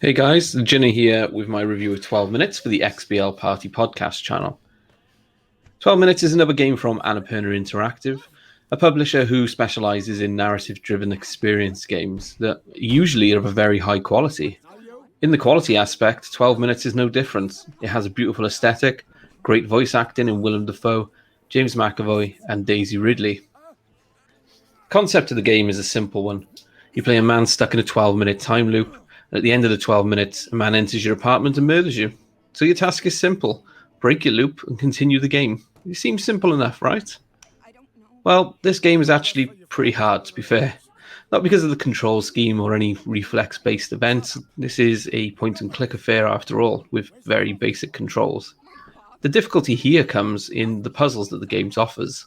Hey guys, Jenny here with my review of 12 Minutes for the XBL Party podcast channel. 12 Minutes is another game from Annapurna Interactive, a publisher who specializes in narrative-driven experience games that usually are of a very high quality. In the quality aspect, 12 Minutes is no different. It has a beautiful aesthetic, great voice acting in Willem Dafoe, James McAvoy, and Daisy Ridley. The concept of the game is a simple one. You play a man stuck in a 12-minute time loop. At the end of the 12 minutes, a man enters your apartment and murders you. So your task is simple. Break your loop and continue the game. It seems simple enough, right? Well, this game is actually pretty hard, to be fair. Not because of the control scheme or any reflex-based events. This is a point-and-click affair after all, with very basic controls. The difficulty here comes in the puzzles that the game offers.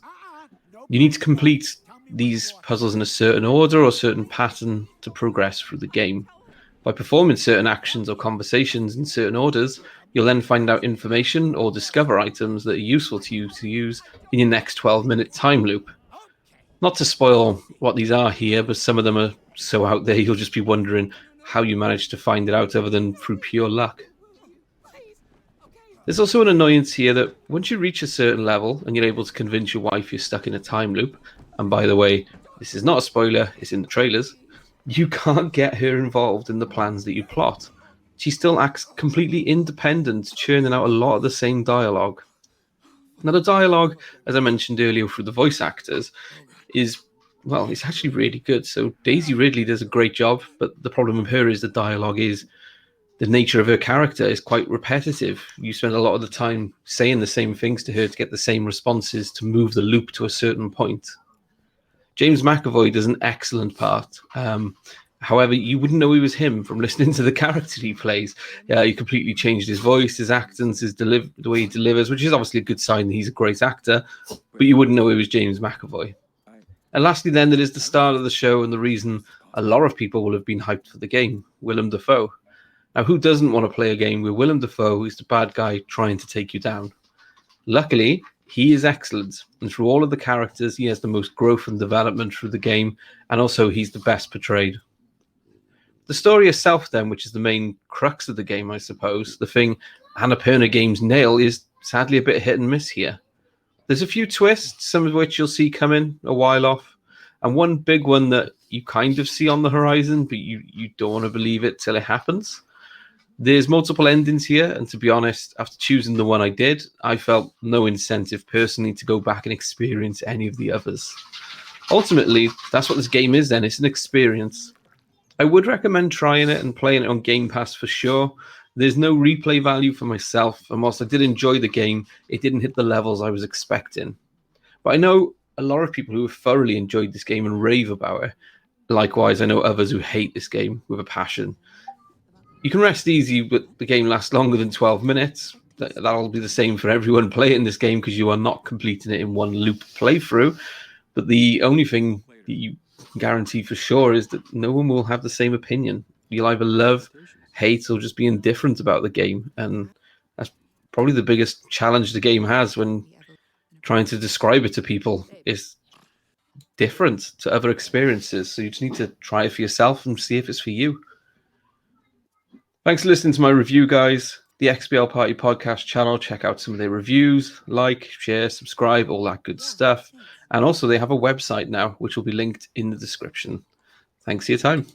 You need to complete these puzzles in a certain order or certain pattern to progress through the game. By performing certain actions or conversations in certain orders, you'll then find out information or discover items that are useful to you to use in your next 12-minute time loop. Not to spoil what these are here, but some of them are so out there you'll just be wondering how you managed to find it out other than through pure luck. There's also an annoyance here that once you reach a certain level and you're able to convince your wife you're stuck in a time loop, and by the way, this is not a spoiler, it's in the trailers, you can't get her involved in the plans that you plot. She still acts completely independent, churning out a lot of the same dialogue. Now, the dialogue, as I mentioned earlier through the voice actors, is, well, it's actually really good. So Daisy Ridley does a great job, but the problem with her is the dialogue is, the nature of her character is quite repetitive. You spend a lot of the time saying the same things to her to get the same responses to move the loop to a certain point. James McAvoy does an excellent part. However, you wouldn't know he was him from listening to the character he plays. He completely changed his voice, his accents, the way he delivers, which is obviously a good sign that he's a great actor, but you wouldn't know he was James McAvoy. And lastly then, there is the star of the show and the reason a lot of people will have been hyped for the game, Willem Dafoe. Now, who doesn't want to play a game where Willem Dafoe is the bad guy trying to take you down? Luckily, he is excellent, and through all of the characters, he has the most growth and development through the game, and also he's the best portrayed. The story itself, then, which is the main crux of the game, I suppose, the thing Annapurna games nail, is sadly a bit hit and miss here. There's a few twists, some of which you'll see coming a while off, and one big one that you kind of see on the horizon, but you don't want to believe it till it happens. There's multiple endings here, and to be honest, after choosing the one I did, I felt no incentive personally to go back and experience any of the others. Ultimately, that's what this game is then, it's an experience. I would recommend trying it and playing it on Game Pass for sure. There's no replay value for myself, and whilst I did enjoy the game, it didn't hit the levels I was expecting. But I know a lot of people who have thoroughly enjoyed this game and rave about it. Likewise, I know others who hate this game with a passion. You can rest easy, but the game lasts longer than 12 minutes. That'll be the same for everyone playing this game because you are not completing it in one loop playthrough. But the only thing that you can guarantee for sure is that no one will have the same opinion. You'll either love, hate, or just be indifferent about the game. And that's probably the biggest challenge the game has when trying to describe it to people. Is different to other experiences. So you just need to try it for yourself and see if it's for you. Thanks for listening to my review, guys. The XBL Party podcast channel. Check out some of their reviews. Like, share, subscribe, all that good stuff. And also, they have a website now, which will be linked in the description. Thanks for your time.